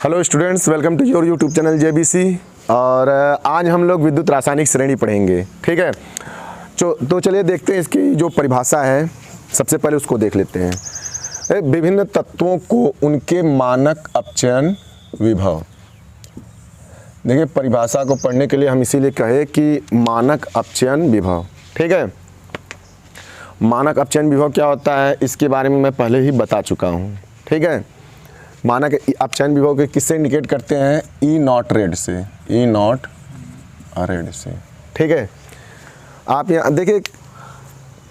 Hello students, welcome to your YouTube channel JBC. और आज हम लोग विद्युत रासायनिक श्रेणी पढ़ेंगे। ठीक है, तो चलिए देखते हैं इसकी जो परिभाषा है। सबसे पहले उसको देख लेते हैं। विभिन्न तत्वों को उनके मानक अपचयन विभव। देखिए, परिभाषा को पढ़ने के लिए हम इसीलिए कहे कि मानक अपचयन विभव। ठीक है, मानक अपचयन विभव क्या होता है इसके बारे में मैं पहले ही बता चुका हूँ। ठीक है, मानक अपचयन विभव के किससे इंडिकेट करते हैं? ई नॉट रेड से, ई नॉट रेड से। ठीक है, आप यहाँ देखिए,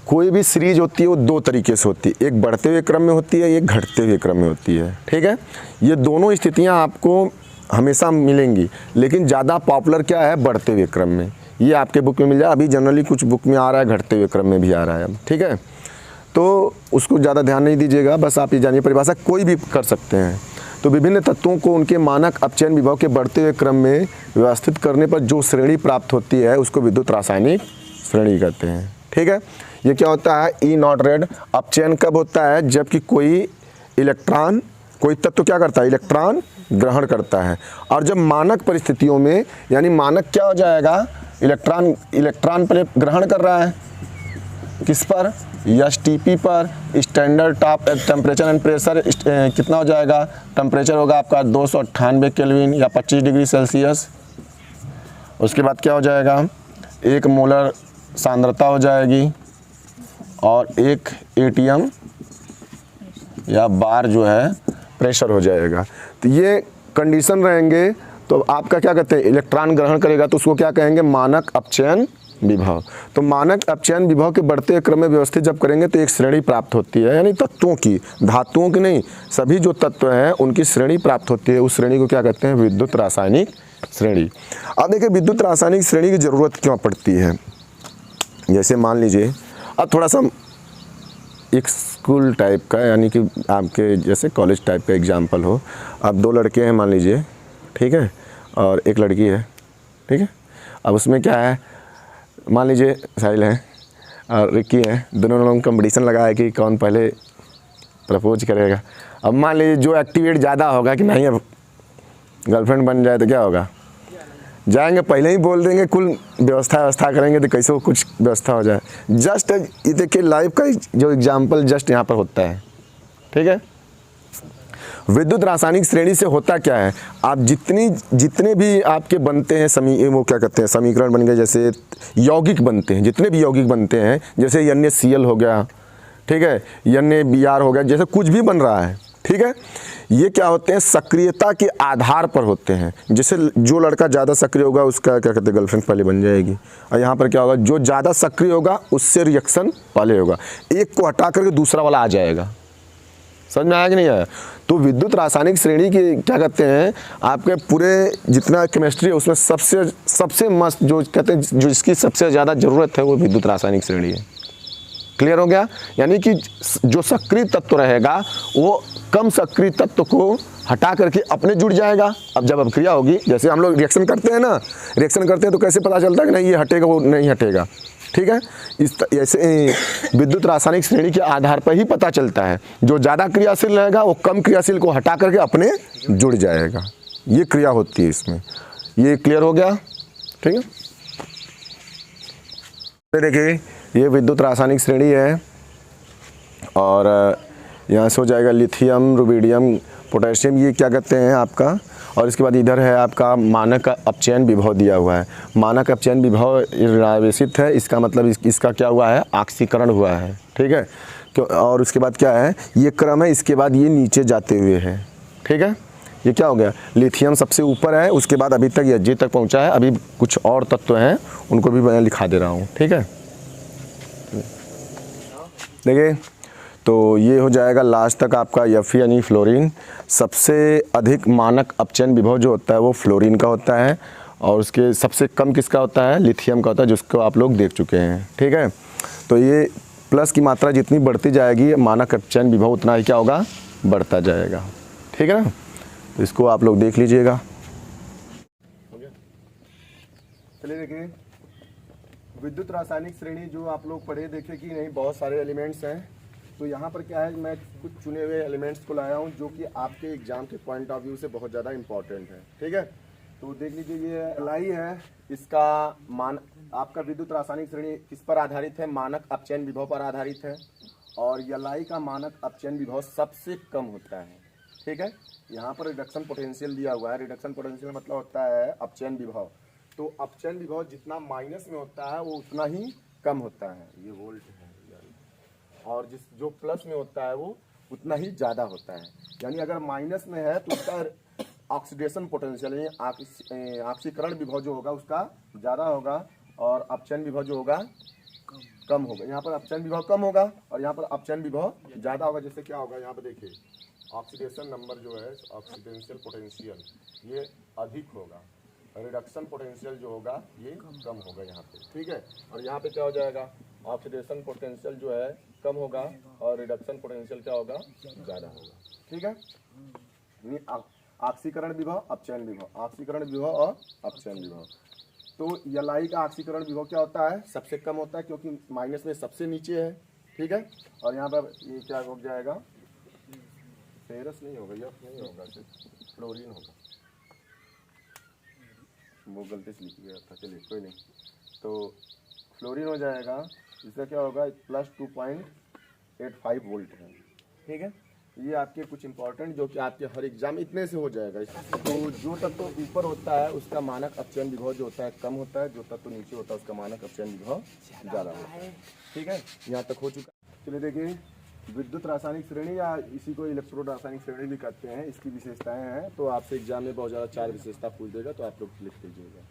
कोई भी सीरीज होती है वो दो तरीके से होती है, एक बढ़ते हुए क्रम में होती है, एक घटते हुए क्रम में होती है। ठीक है, ये दोनों स्थितियाँ आपको हमेशा मिलेंगी, लेकिन ज़्यादा पॉपुलर क्या है? बढ़ते हुए क्रम में। ये आपके बुक में मिल जाए, अभी जनरली कुछ बुक में आ रहा है, घटते हुए क्रम में भी आ रहा है अब। ठीक है, तो उसको ज़्यादा ध्यान नहीं दीजिएगा, बस आप ये जानिए परिभाषा कोई भी कर सकते हैं। तो विभिन्न तत्वों को उनके मानक अपचयन विभव के बढ़ते हुए क्रम में व्यवस्थित करने पर जो श्रेणी प्राप्त होती है उसको विद्युत रासायनिक श्रेणी कहते हैं। ठीक है, ये क्या होता है? ई नॉट रेड। अपचयन कब होता है? जबकि कोई तत्व क्या करता है? इलेक्ट्रॉन ग्रहण करता है। और जब मानक परिस्थितियों में, यानी मानक क्या हो जाएगा? इलेक्ट्रॉन पर ग्रहण कर रहा है, किस पर? एसटीपी पर, standard top temperature and pressure कितना हो जाएगा? टेम्परेचर होगा आपका 298 केल्विन या 25 डिग्री सेल्सियस। उसके बाद क्या हो जाएगा? 1 मोलर सांद्रता हो जाएगी और 1 एटीएम या बार जो है प्रेशर हो जाएगा। तो ये कंडीशन रहेंगे तो आपका क्या कहते हैं? इलेक्ट्रॉन ग्रहण करेगा तो उसको क्या कहेंगे? मानक अपचयन विभव। तो मानक अपचयन विभव के बढ़ते क्रम में व्यवस्थित जब करेंगे तो एक श्रेणी प्राप्त होती है, यानी तत्वों की, धातुओं की नहीं, सभी जो तत्व हैं उनकी श्रेणी प्राप्त होती है। उस श्रेणी को क्या कहते हैं? विद्युत रासायनिक श्रेणी। अब देखिए, विद्युत रासायनिक श्रेणी की ज़रूरत क्यों पड़ती है? जैसे मान लीजिए, अब थोड़ा सा एक स्कूल टाइप का, यानी कि आपके जैसे कॉलेज टाइप का एग्जाम्पल हो। अब 2 लड़के हैं मान लीजिए, ठीक है, और एक लड़की है। ठीक है, अब उसमें क्या है? मान लीजिए साहिल है और रिक्की है, दोनों लोगों कंपटीशन लगा है कि कौन पहले प्रपोज करेगा। अब मान लीजिए जो एक्टिवेट ज़्यादा होगा कि नहीं अब गर्लफ्रेंड बन जाए तो क्या होगा? जाएंगे, पहले ही बोल देंगे, कुल व्यवस्था करेंगे तो कैसे वो कुछ व्यवस्था हो जाए। जस्ट ये देखिए, लाइफ का जो एग्जाम्पल जस्ट यहाँ पर होता है। ठीक है, विद्युत रासायनिक श्रेणी से होता क्या है? आप जितने भी आपके बनते हैं वो क्या कहते हैं? समीकरण बन गए, जैसे यौगिक बनते हैं, जितने भी यौगिक बनते हैं, जैसे NaCl हो गया, ठीक है, NaBr हो गया, जैसे कुछ भी बन रहा है। ठीक है, ये क्या होते हैं? सक्रियता के आधार पर होते हैं। जैसे जो लड़का ज़्यादा सक्रिय होगा उसका क्या कहते हैं? गर्लफ्रेंड पहले बन जाएगी। और यहाँ पर क्या होगा? जो ज़्यादा सक्रिय होगा उससे रिएक्शन पहले होगा, एक को हटा करके दूसरा वाला आ जाएगा। समझ में आया कि नहीं आया? तो विद्युत रासायनिक श्रेणी की क्या कहते हैं? आपके पूरे जितना केमिस्ट्री है उसमें सबसे मस्त जो कहते हैं, जो इसकी सबसे ज़्यादा ज़रूरत है वो विद्युत रासायनिक श्रेणी है। क्लियर हो गया? यानी कि जो सक्रिय तत्व रहेगा वो कम सक्रिय तत्व को हटा करके अपने जुड़ जाएगा। अब जब अभिक्रिया होगी, जैसे हम लोग रिएक्शन करते हैं ना, रिएक्शन करते हैं तो कैसे पता चलता है कि नहीं ये हटेगा, वो नहीं हटेगा? ठीक है, ऐसे विद्युत रासायनिक श्रेणी के आधार पर ही पता चलता है। जो ज़्यादा क्रियाशील रहेगा वो कम क्रियाशील को हटा करके अपने जुड़ जाएगा। ये क्रिया होती है इसमें। ये क्लियर हो गया? ठीक है, देखिए ये विद्युत रासायनिक श्रेणी है और यहाँ से हो जाएगा लिथियम, रुबिडियम, पोटेशियम, ये क्या कहते हैं आपका। और इसके बाद इधर है आपका मानक अपचयन विभव दिया हुआ है। मानक अपचयन विभव निर्देशित है, इसका मतलब इसका क्या हुआ है? ऑक्सीकरण हुआ है। ठीक है, क्यों? और उसके बाद क्या है? ये क्रम है, इसके बाद ये नीचे जाते हुए है। ठीक है, ये क्या हो गया? लिथियम सबसे ऊपर है, उसके बाद अभी तक Hg तक पहुँचा है। अभी कुछ और तत्व हैं उनको भी मैं लिखा दे रहा हूँ। ठीक है, देखिए, तो ये हो जाएगा लास्ट तक आपका Fe यानी फ्लोरीन। सबसे अधिक मानक अपचयन विभव जो होता है वो फ्लोरीन का होता है, और उसके सबसे कम किसका होता है? लिथियम का होता है, जिसको आप लोग देख चुके हैं। ठीक है, तो ये प्लस की मात्रा जितनी बढ़ती जाएगी मानक अपचयन विभव उतना ही क्या होगा? बढ़ता जाएगा। ठीक है ना, तो इसको आप लोग देख लीजिएगा। चलिए देखिए, विद्युत रासायनिक श्रेणी जो आप लोग पढ़े देखे कि नहीं, बहुत सारे एलिमेंट्स हैं। तो यहाँ पर क्या है, मैं कुछ चुने हुए एलिमेंट्स को लाया हूँ जो कि आपके एग्जाम के पॉइंट ऑफ व्यू से बहुत ज़्यादा इंपॉर्टेंट है। ठीक है, तो देख लीजिए ये एलआई है, इसका मान आपका विद्युत रासायनिक श्रेणी किस पर आधारित है, मानक अपचयन विभव पर आधारित है। और एलआई का मानक अपचयन विभव सबसे कम होता है। ठीक है, यहाँ पर रिडक्शन पोटेंशियल दिया हुआ है। रिडक्शन पोटेंशियल मतलब होता है अपचयन विभव। तो अपचयन विभव जितना माइनस में होता है वो उतना ही कम होता है, ये वोल्ट है। और जो प्लस में होता है वो उतना ही ज़्यादा होता है। यानी अगर माइनस में है तो उसका ऑक्सीडेशन पोटेंशियल यानी ऑक्सीकरण विभव जो होगा उसका ज़्यादा होगा और अपचयन विभव जो होगा कम होगा। यहाँ पर अपचयन विभव कम होगा और यहाँ पर अपचयन विभव ज़्यादा होगा। जैसे क्या होगा, यहाँ पर देखिए ऑक्सीडेशन नंबर जो है, ऑक्सीडेंशियल पोटेंशियल ये अधिक होगा, रिडक्शन पोटेंशियल जो होगा ये कम होगा यहाँ पे। ठीक है, और यहाँ पे क्या हो जाएगा, ऑक्सीडेशन पोटेंशियल जो है कम होगा और रिडक्शन पोटेंशियल क्या होगा, ज़्यादा होगा। ठीक है, ऑक्सीकरण विभव, अपचयन विभव, ऑक्सीकरण विभव और अपचयन विभव। तो एलआई का ऑक्सीकरण विभव क्या होता है, सबसे कम होता है क्योंकि माइनस में सबसे नीचे है। ठीक है, और यहाँ पर ये क्या हो जाएगा, फेरस नहीं होगा, यह नहीं होगा, सिर्फ फ्लोरीन होगा, वो गलती से लिख गया था, चलिए कोई नहीं। तो फ्लोरीन हो जाएगा, इसका क्या होगा प्लस 2.85 वोल्ट है। ठीक है, ये आपके कुछ इंपॉर्टेंट जो कि आपके हर एग्जाम इतने से हो जाएगा। तो जो तत्व तो ऊपर होता है उसका मानक अपचयन विभव जो होता है कम होता है, जो तत्व तो नीचे होता है उसका मानक अपचयन विभव ज़्यादा होता है। ठीक है, यहाँ तक हो चुका। चलिए देखिए, विद्युत रासायनिक श्रेणी या इसी को इलेक्ट्रो रासायनिक श्रेणी भी कहते हैं, इसकी विशेषताएं हैं। तो आपसे एग्जाम में बहुत ज़्यादा 4 विशेषता पूछ देगा, तो आप लोग लिख लीजिएगा।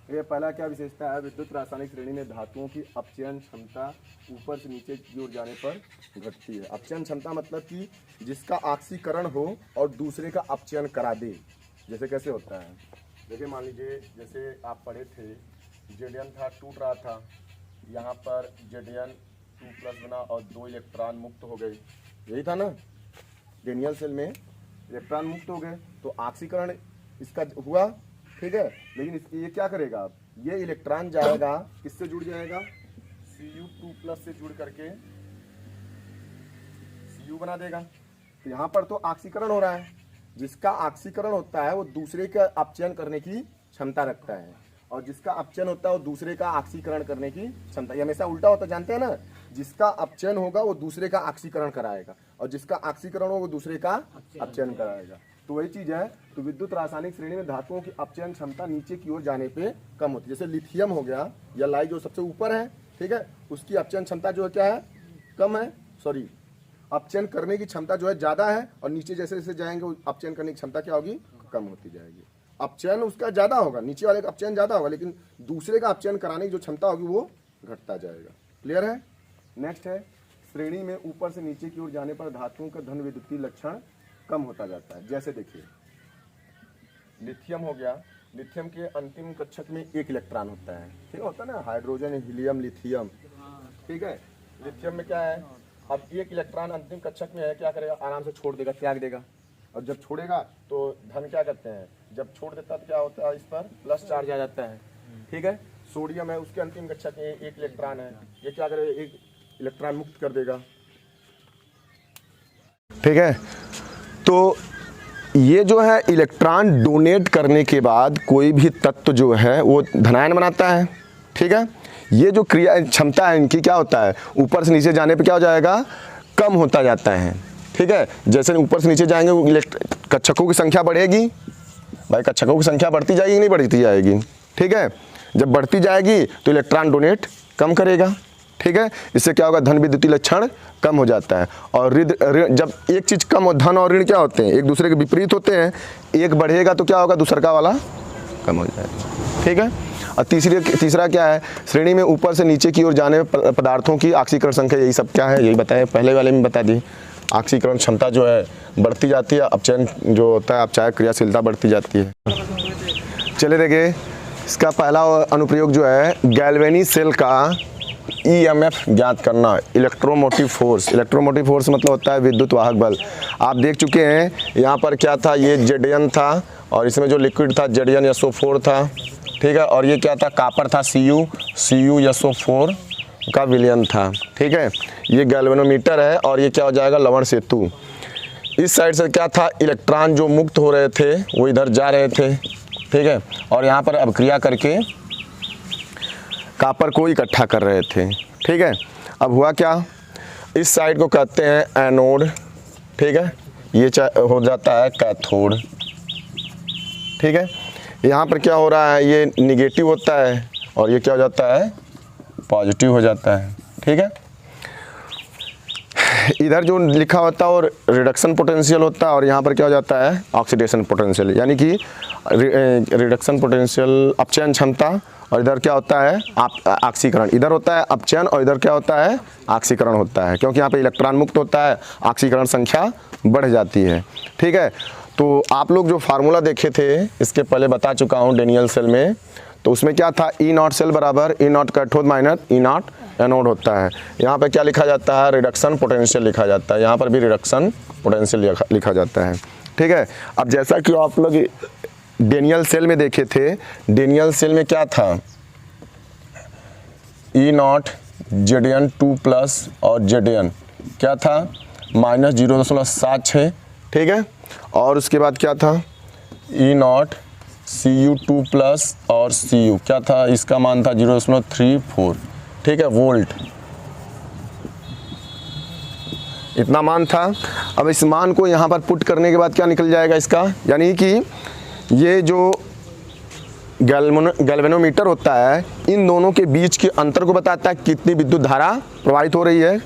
ये पहला क्या विशेषता है, विद्युत रासायनिक श्रेणी में धातुओं की अपचयन क्षमता ऊपर से नीचे की ओर जाने पर घटती है। अपचयन क्षमता मतलब कि जिसका ऑक्सीकरण हो और दूसरे का अपचयन करा दे। जैसे कैसे होता है, देखिए मान लीजिए जैसे आप पढ़े थे, जेडीएन था, टूट रहा था, यहाँ पर जेडीएन 2+ बना और 2 इलेक्ट्रॉन मुक्त हो गए, यही था ना, डेनियल सेल में इलेक्ट्रॉन मुक्त हो गए तो ऑक्सीकरण इसका हुआ। ठीक है, लेकिन ये क्या करेगा, अब ये इलेक्ट्रॉन जाएगा, किससे जुड़ जाएगा, Cu2+ से जुड़ करके Cu बना देगा। तो यहाँ पर तो ऑक्सीकरण हो रहा है, जिसका ऑक्सीकरण होता है वो दूसरे का अपचयन करने की क्षमता रखता है और जिसका अपचयन होता है वो दूसरे का ऑक्सीकरण करने की क्षमता। ये हमेशा उल्टा होता, जानते हैं ना, जिसका अपचयन होगा वो दूसरे का ऑक्सीकरण कराएगा और जिसका ऑक्सीकरण होगा वो दूसरे का अपचयन कराएगा। तो वही चीज़ है। तो विद्युत रासायनिक श्रेणी में धातुओं की अपचयन क्षमता नीचे की ओर जाने पे कम होती है। जैसे लिथियम हो गया, या लाई जो सबसे ऊपर है, ठीक है, उसकी अपचयन क्षमता जो है क्या है, कम है, सॉरी अपचयन करने की क्षमता जो है ज़्यादा है, और नीचे जैसे जैसे जाएंगे अपचयन करने की क्षमता क्या होगी, कम होती जाएगी। अपचयन उसका ज़्यादा होगा, नीचे वाले का अपचयन ज़्यादा होगा, लेकिन दूसरे का अपचयन कराने की जो क्षमता होगी वो घटता जाएगा। क्लियर है। नेक्स्ट है, श्रेणी में ऊपर से नीचे की ओर जाने पर धातुओं का धन विद्युतीय लक्षण कम होता जाता है। जैसे देखिए लिथियम हो गया, लिथियम के अंतिम कक्षक में 1 इलेक्ट्रॉन होता है, ठीक होता है ना, हाइड्रोजन, हीलियम, लिथियम। ठीक है, लिथियम में क्या है, अब 1 इलेक्ट्रॉन अंतिम कक्षक में है, क्या करेगा, आराम से छोड़ देगा, त्याग देगा। और जब छोड़ेगा तो धन क्या करते हैं, जब छोड़ देता तो क्या होता है, इस पर प्लस चार्ज आ जाता है। ठीक है, सोडियम है, उसके अंतिम कक्षक में 1 इलेक्ट्रॉन है, ये क्या करेगा, 1 इलेक्ट्रॉन मुक्त कर देगा। ठीक है, तो ये जो है इलेक्ट्रॉन डोनेट करने के बाद कोई भी तत्व जो है वो धनायन बनाता है। ठीक है, ये जो क्रिया क्षमता है इनकी क्या होता है, ऊपर से नीचे जाने पे क्या हो जाएगा, कम होता जाता है। ठीक है, जैसे ऊपर से नीचे जाएंगे कक्षकों की संख्या बढ़ेगी, भाई कक्षकों की संख्या बढ़ती जाएगी नहीं बढ़ती जाएगी। ठीक है, जब बढ़ती जाएगी तो इलेक्ट्रॉन डोनेट कम करेगा। ठीक है, इससे क्या होगा, धन विद्युतीय लक्षण कम हो जाता है। और ऋण, जब एक चीज़ कम हो, धन और ऋण क्या होते हैं, एक दूसरे के विपरीत होते हैं, एक बढ़ेगा तो क्या होगा, दूसरा वाला कम हो जाएगा। ठीक है, और तीसरा क्या है, श्रेणी में ऊपर से नीचे की ओर जाने पदार्थों की ऑक्सीकरण संख्या, यही सब क्या है, यही बताएं, पहले वाले में बता दी। ऑक्सीकरण क्षमता जो है बढ़ती जाती है, अपचयन जो होता है अपचायक क्रियाशीलता बढ़ती जाती है। चलिए देखिए, इसका पहला अनुप्रयोग जो है, गैल्वेनी सेल का EMF ज्ञात करना, इलेक्ट्रोमोटिव फोर्स। इलेक्ट्रोमोटिव फोर्स मतलब होता है विद्युत वाहक बल। आप देख चुके हैं, यहाँ पर क्या था, ये जेडीएन था और इसमें जो लिक्विड था जेडीएन SO4 था। ठीक है, और ये क्या था, कापर था, CuSO4 का विलयन था। ठीक है, ये गैल्वेनोमीटर है और ये क्या हो जाएगा, लवण सेतु। इस साइड से क्या था, इलेक्ट्रॉन जो मुक्त हो रहे थे वो इधर जा रहे थे। ठीक है, और यहाँ पर अभिक्रिया करके कॉपर को इकट्ठा कर रहे थे। ठीक है, अब हुआ क्या, इस साइड को कहते हैं एनोड। ठीक है, ये हो जाता है कैथोड। ठीक है, यहाँ पर क्या हो रहा है, ये निगेटिव होता है और ये क्या हो जाता है, पॉजिटिव हो जाता है। ठीक है, इधर जो लिखा होता है और रिडक्शन पोटेंशियल होता है और यहाँ पर क्या हो जाता है, ऑक्सीडेशन पोटेंशियल, यानी कि रिडक्शन पोटेंशियल अपचयन क्षमता, और इधर क्या होता है, ऑक्सीकरण। इधर होता है अपचयन और इधर क्या होता है, ऑक्सीकरण होता है, क्योंकि यहाँ पे इलेक्ट्रॉन मुक्त होता है, ऑक्सीकरण संख्या बढ़ जाती है। ठीक है, तो आप लोग जो फार्मूला देखे थे इसके पहले बता चुका हूँ डेनियल सेल में, तो उसमें क्या था, ई नॉट सेल बराबर E not cathode minus E not anode होता है। यहाँ पे क्या लिखा जाता है, रिडक्शन पोटेंशियल लिखा जाता है, यहाँ पर भी रिडक्शन पोटेंशियल लिखा जाता है। ठीक है, अब जैसा कि आप लोग डेनियल सेल में देखे थे, डेनियल सेल में क्या था, ई नॉट जेडन 2 प्लस और जेडन क्या था, -0.76। ठीक है, और उसके बाद क्या था, ई नॉट Cu2 प्लस और Cu क्या था, इसका मान था 0.34। ठीक है, वोल्ट, इतना मान था। अब इस मान को यहाँ पर पुट करने के बाद क्या निकल जाएगा इसका, यानी कि ये जो गैल्वेनोमीटर होता है इन दोनों के बीच के अंतर को बताता है कितनी विद्युत धारा प्रवाहित हो रही है।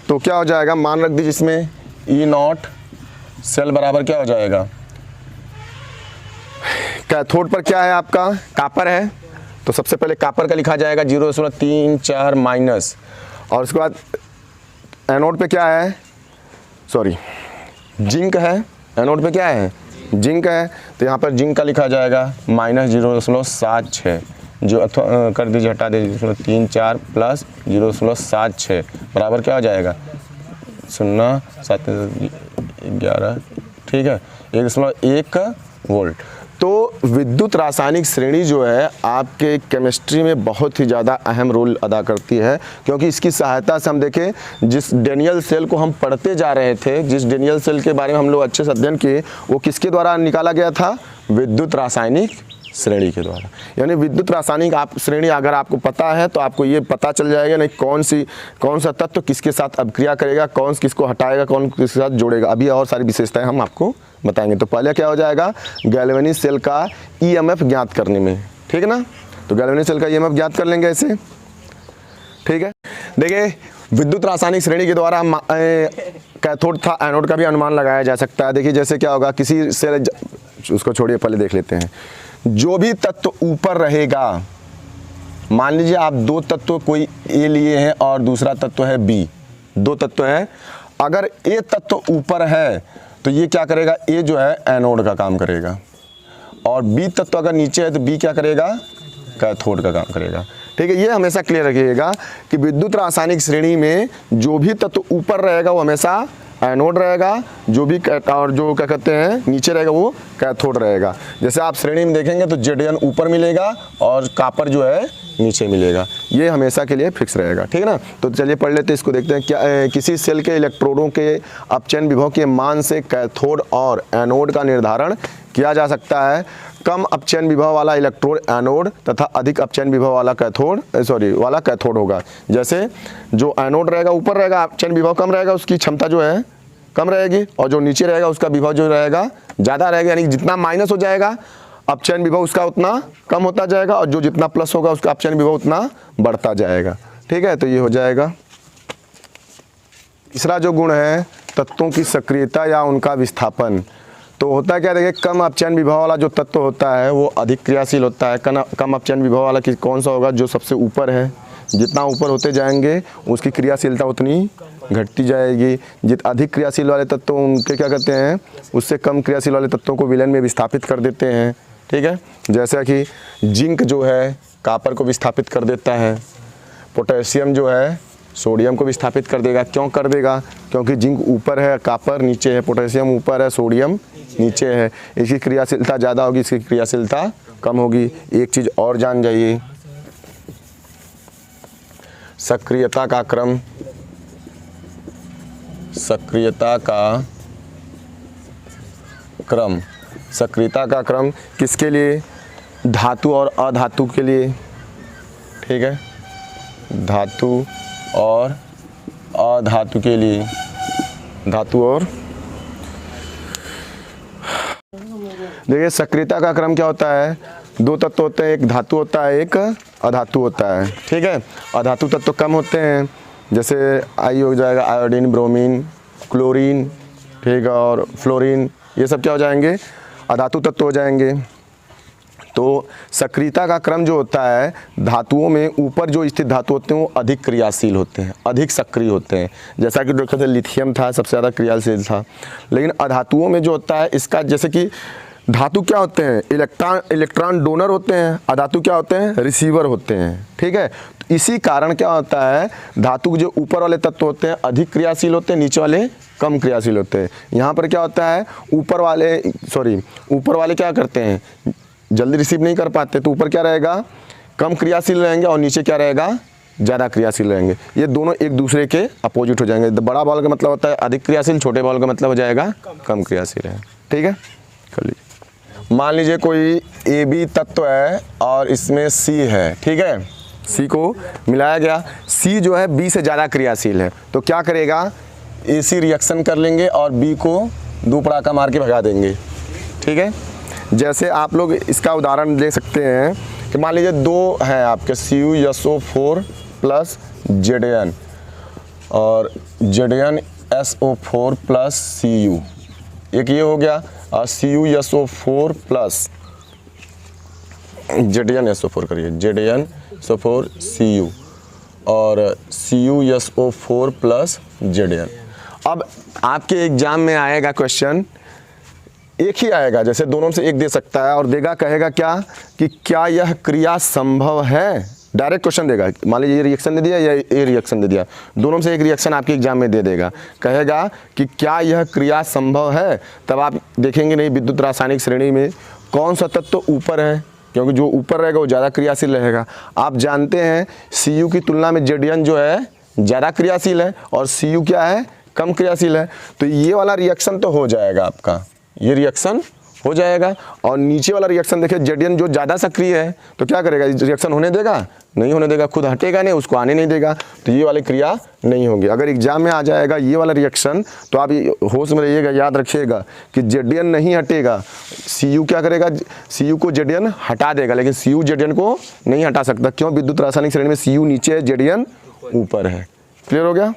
तो क्या हो जाएगा, मान रख दीजिए इसमें ई नॉट सेल बराबर क्या हो जाएगा, कैथोड पर क्या है आपका, कॉपर है, तो सबसे पहले कॉपर का लिखा जाएगा 0.34 माइनस, और उसके बाद एनोड पे क्या है, सॉरी जिंक है, एनोड पे क्या है, जिंक है, तो यहाँ पर जिंक का लिखा जाएगा -0.76, जो कर दीजिए, हटा दीजिए 0.34 प्लस 0.76 बराबर क्या हो जाएगा, 0.711। ठीक है, 1.1 वोल्ट। तो विद्युत रासायनिक श्रेणी जो है आपके केमिस्ट्री में बहुत ही ज़्यादा अहम रोल अदा करती है, क्योंकि इसकी सहायता से हम देखें जिस डेनियल सेल को हम पढ़ते जा रहे थे, जिस डेनियल सेल के बारे में हम लोग अच्छे से अध्ययन किए, वो किसके द्वारा निकाला गया था, विद्युत रासायनिक श्रेणी के द्वारा। यानी विद्युत रासायनिक आप श्रेणी अगर आपको पता है तो आपको ये पता चल जाएगा नहीं कौन सा तत्व किसके साथ अभिक्रिया करेगा, कौन किसको हटाएगा, कौन किसके साथ जोड़ेगा। अभी और सारी विशेषताएं हम आपको बताएंगे। तो पहले क्या हो जाएगा, गैल्वेनिक सेल का ईएमएफ ज्ञात करने में। ठीक है ना, तो गैल्वेनिक सेल का ईएमएफ ज्ञात कर लेंगे ऐसे। ठीक है, देखिए विद्युत रासायनिक श्रेणी के द्वारा कैथोड था एनोड का भी अनुमान लगाया जा सकता है। देखिए जैसे क्या होगा, किसी सेल, उसको छोड़िए पहले देख लेते हैं, जो भी तत्व ऊपर रहेगा, मान लीजिए आप दो तत्व कोई ए लिए हैं और दूसरा तत्व है बी, दो तत्व हैं, अगर ए तत्व ऊपर है तो ये क्या करेगा, ए जो है एनोड का काम करेगा, और बी तत्व अगर नीचे है तो बी क्या करेगा, कैथोड का काम करेगा। ठीक है, ये हमेशा क्लियर रखिएगा कि विद्युत रासायनिक श्रेणी में जो भी तत्व ऊपर रहेगा वो हमेशा एनोड रहेगा, जो भी और जो क्या कहते हैं नीचे रहेगा वो कैथोड रहेगा। जैसे आप श्रेणी में देखेंगे तो जेडन ऊपर मिलेगा और कॉपर जो है नीचे मिलेगा, ये हमेशा के लिए फिक्स रहेगा। ठीक है ना, तो चलिए पढ़ लेते हैं इसको, देखते हैं क्या किसी सेल के इलेक्ट्रोडों के अपचयन विभव के मान से कैथोड और एनोड का निर्धारण किया जा सकता है। कम अपचयन विभव वाला इलेक्ट्रोड एनोड तथा अधिक अपचयन विभव वाला कैथोड होगा। जैसे जो एनोड रहेगा ऊपर रहेगा, अपचयन विभव कम रहेगा, उसकी क्षमता जो है कम रहेगी, और जो नीचे रहेगा उसका विभव जो रहेगा ज़्यादा रहेगा, यानी जितना माइनस हो जाएगा अपचयन विभव उसका उतना कम होता जाएगा, और जो जितना प्लस होगा उसका अपचयन विभव उतना बढ़ता जाएगा। ठीक है, तो ये हो जाएगा। तीसरा जो गुण है तत्वों की सक्रियता या उनका विस्थापन, तो होता क्या, देखिए कम अपचयन विभव वाला जो तत्व होता है वो अधिक क्रियाशील होता है। कम अपचयन विभव वाला कौन सा होगा, जो सबसे ऊपर है, जितना ऊपर होते जाएंगे उसकी क्रियाशीलता उतनी घटती जाएगी। अधिक क्रियाशील वाले तत्व उनके क्या कहते हैं, उससे कम क्रियाशील वाले तत्वों को विलयन में विस्थापित कर देते हैं। ठीक है, जैसा कि जिंक जो है कॉपर को विस्थापित कर देता है, पोटेशियम जो है सोडियम को विस्थापित कर देगा। क्यों कर देगा, क्योंकि जिंक ऊपर है, कॉपर नीचे है, पोटेशियम ऊपर है, सोडियम नीचे है, इसकी क्रियाशीलता ज़्यादा होगी, इसकी क्रियाशीलता कम होगी। एक चीज़ और जान जाइए, सक्रियता का क्रम, सक्रियता का क्रम, सक्रियता का क्रम किसके लिए? धातु और अधातु के लिए, ठीक है, धातु और अधातु के लिए, धातु और देखिए सक्रियता का क्रम क्या होता है? दो तत्व होते हैं, एक धातु होता है, एक अधातु होता है, ठीक है। अधातु तत्व कम होते हैं, जैसे आई हो जाएगा आयोडीन, ब्रोमीन, क्लोरीन, ठीक है, और फ्लोरीन, ये सब क्या हो जाएंगे? अधातु तत्व हो जाएंगे। तो सक्रियता का क्रम जो होता है, धातुओं में ऊपर जो स्थित धातु होते हैं वो अधिक क्रियाशील होते हैं, अधिक सक्रिय होते हैं। जैसा कि देखते थे लिथियम था सबसे ज़्यादा क्रियाशील था। लेकिन अधातुओं में जो होता है इसका, जैसे कि धातु क्या होते हैं? इलेक्ट्रॉन डोनर होते हैं, अधातु क्या होते हैं? रिसीवर होते हैं, ठीक है। तो इसी कारण क्या होता है, धातु के जो ऊपर वाले तत्व होते हैं अधिक क्रियाशील होते हैं, नीचे वाले कम क्रियाशील होते हैं। यहाँ पर क्या होता है, ऊपर वाले क्या करते हैं? जल्दी रिसीव नहीं कर पाते, तो ऊपर क्या रहेगा? कम क्रियाशील रहेंगे, और नीचे क्या रहेगा? ज़्यादा क्रियाशील रहेंगे। ये दोनों एक दूसरे के अपोजिट हो जाएंगे। बड़ा बॉल का मतलब होता है अधिक क्रियाशील, छोटे बॉल का मतलब हो जाएगा कम क्रियाशील है, ठीक है। कर लीजिए, मान लीजिए कोई AB तत्व है और इसमें C है, ठीक है, C को मिलाया गया। C जो है B से ज़्यादा क्रियाशील है, तो क्या करेगा? AC रिएक्शन कर लेंगे और B को दो पड़ाका मार के भगा देंगे, ठीक है। जैसे आप लोग इसका उदाहरण ले सकते हैं कि मान लीजिए दो है आपके CuSO4 प्लस Zn और ZnSO4 प्लस Cu, एक ये हो गया, और CuSO4 प्लस ZnSO4 करिए, ZnSO4 Cu और CuSO4 प्लस Zn। अब आपके एग्जाम में आएगा क्वेश्चन, एक ही आएगा, जैसे दोनों से एक दे सकता है और देगा, कहेगा क्या कि क्या यह क्रिया संभव है? डायरेक्ट क्वेश्चन देगा। मान लीजिए ये रिएक्शन दे दिया या ये रिएक्शन दे दिया, दोनों से एक रिएक्शन आपके एग्जाम में दे देगा, कहेगा कि क्या यह क्रिया संभव है। तब आप देखेंगे नहीं विद्युत रासायनिक श्रेणी में कौन सा तत्व ऊपर है, क्योंकि जो ऊपर रहेगा वो ज़्यादा क्रियाशील रहेगा। आप जानते हैं Cu की तुलना में Zn जो है ज़्यादा क्रियाशील है और Cu क्या है? कम क्रियाशील है। तो ये वाला रिएक्शन तो हो जाएगा आपका, ये रिएक्शन हो जाएगा। और नीचे वाला रिएक्शन देखिए, Zn जो ज़्यादा सक्रिय है तो क्या करेगा? रिएक्शन होने देगा? नहीं होने देगा, खुद हटेगा नहीं, उसको आने नहीं देगा, तो ये वाली क्रिया नहीं होगी। अगर एग्जाम में आ जाएगा ये वाला रिएक्शन तो आप होश में रहिएगा, याद रखिएगा कि Zn नहीं हटेगा, Cu क्या करेगा? Cu को Zn हटा देगा, लेकिन Cu Zn को नहीं हटा सकता। क्यों? विद्युत रासायनिक श्रेणी में Cu नीचे है, Zn ऊपर है। क्लियर हो गया?